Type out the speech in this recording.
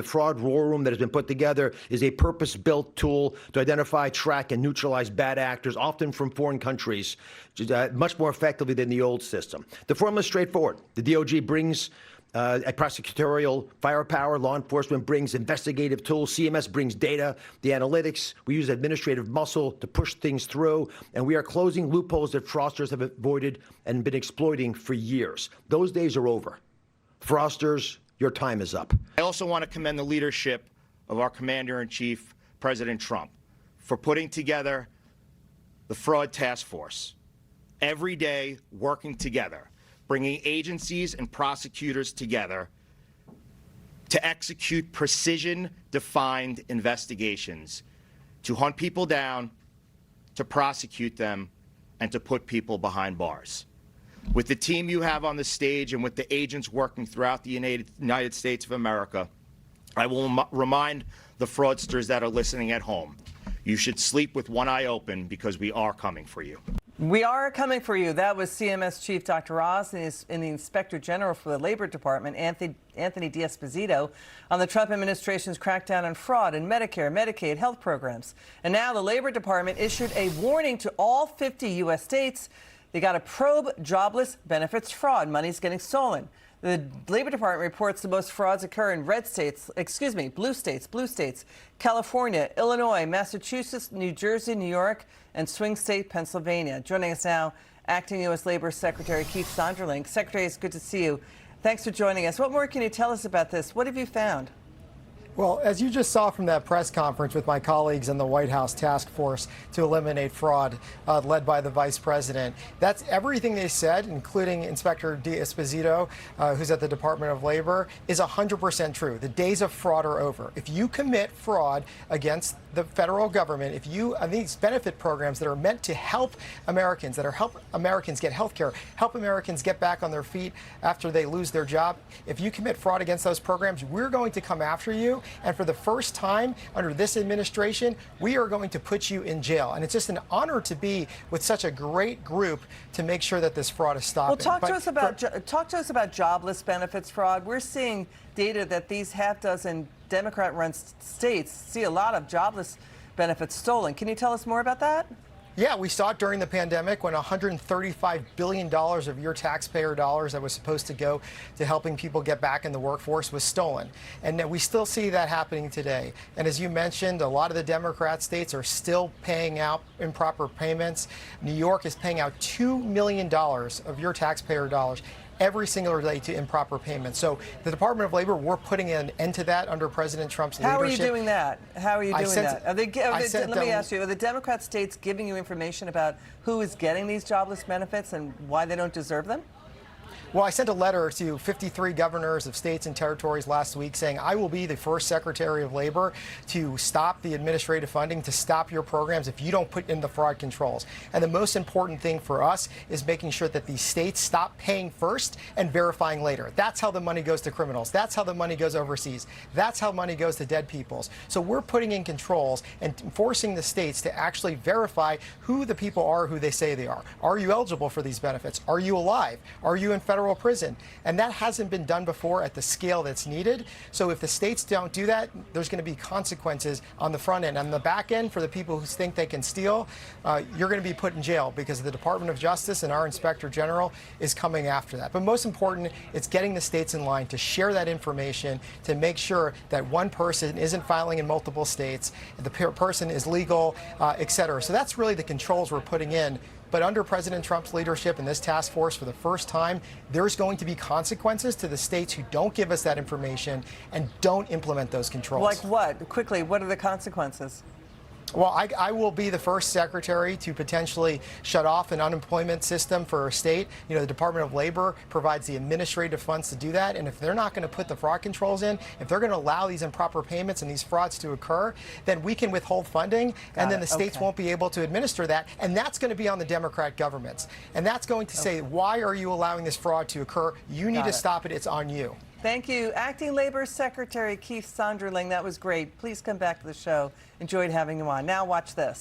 The fraud war room that has been put together is a purpose-built tool to identify, track, and neutralize bad actors, often from foreign countries, much more effectively than the old system. The formula is straightforward. The DOJ brings a prosecutorial firepower, law enforcement brings investigative tools, CMS brings data, the analytics, we use administrative muscle to push things through, and we are closing loopholes that fraudsters have avoided and been exploiting for years. Those days are over. Fraudsters, your time is up. I also want to commend the leadership of our Commander-in-Chief, President Trump, for putting together the Fraud Task Force, every day working together, bringing agencies and prosecutors together to execute precision-defined investigations, to hunt people down, to prosecute them, and to put people behind bars. With the team you have on the stage and with the agents working throughout the United States of America, I will remind the fraudsters that are listening at home, you should sleep with one eye open because we are coming for you. We are coming for you. That was CMS Chief Dr. Oz and the Inspector General for the Labor Department, Anthony D'Esposito, on the Trump administration's crackdown on fraud in Medicare, Medicaid, health programs. And now the Labor Department issued a warning to all 50 U.S. states. They got to probe jobless benefits fraud. Money's getting stolen. The Labor Department reports the most frauds occur in blue states, California, Illinois, Massachusetts, New Jersey, New York, and swing state Pennsylvania. Joining us now, Acting U.S. Labor Secretary Keith Sonderling. Secretary, it's good to see you. Thanks for joining us. What more can you tell us about this? What have you found? Well, as you just saw from that press conference with my colleagues in the White House task force to eliminate fraud, led by the vice president, that's everything they said, including Inspector D'Esposito, who's at the Department of Labor, is 100% true. The days of fraud are over. If you commit fraud against the federal government, if you, these benefit programs that are meant to help Americans, that are help Americans get health care, help Americans get back on their feet after they lose their job, if you commit fraud against those programs, we're going to come after you. And for the first time under this administration, we are going to put you in jail. And it's just an honor to be with such a great group to make sure that this fraud is stopping. Well, talk to us about jobless benefits fraud. We're seeing data that these half-dozen Democrat-run states see a lot of jobless benefits stolen. Can you tell us more about that? Yeah, we saw it during the pandemic when $135 billion of your taxpayer dollars that was supposed to go to helping people get back in the workforce was stolen. And we still see that happening today. And as you mentioned, a lot of the Democrat states are still paying out improper payments. New York is paying out $2 million of your taxpayer dollars every single day to improper payments. So the Department of Labor, we're putting an end to that under President Trump's leadership. How are you doing that? How are you doing that? Let me ask you, are the Democrat states giving you information about who is getting these jobless benefits and why they don't deserve them? Well, I sent a letter to 53 governors of states and territories last week saying I will be the first Secretary of Labor to stop the administrative funding, to stop your programs if you don't put in the fraud controls. And the most important thing for us is making sure that these states stop paying first and verifying later. That's how the money goes to criminals. That's how the money goes overseas. That's how money goes to dead peoples. So we're putting in controls and forcing the states to actually verify who the people are who they say they are. Are you eligible for these benefits? Are you alive? Are you in federal prison? And that hasn't been done before at the scale that's needed. So if the states don't do that, there's going to be consequences on the front end. On the back end, for the people who think they can steal, you're going to be put in jail because the Department of Justice and our Inspector General is coming after that. But most important, it's getting the states in line to share that information to make sure that one person isn't filing in multiple states, the person is legal, et cetera. So that's really the controls we're putting in. But under President Trump's leadership in this task force, for the first time, there's going to be consequences to the states who don't give us that information and don't implement those controls. Like what? Quickly, what are the consequences? Well, I will be the first secretary to potentially shut off an unemployment system for a state. You know, the Department of Labor provides the administrative funds to do that. And if they're not going to put the fraud controls in, if they're going to allow these improper payments and these frauds to occur, then we can withhold funding and then the states won't be able to administer that. And that's going to be on the Democrat governments. And that's going to say, why are you allowing this fraud to occur? You need to stop it. It's on you. Thank you. Acting Labor Secretary Keith Sonderling. That was great. Please come back to the show. Enjoyed having you on. Now watch this.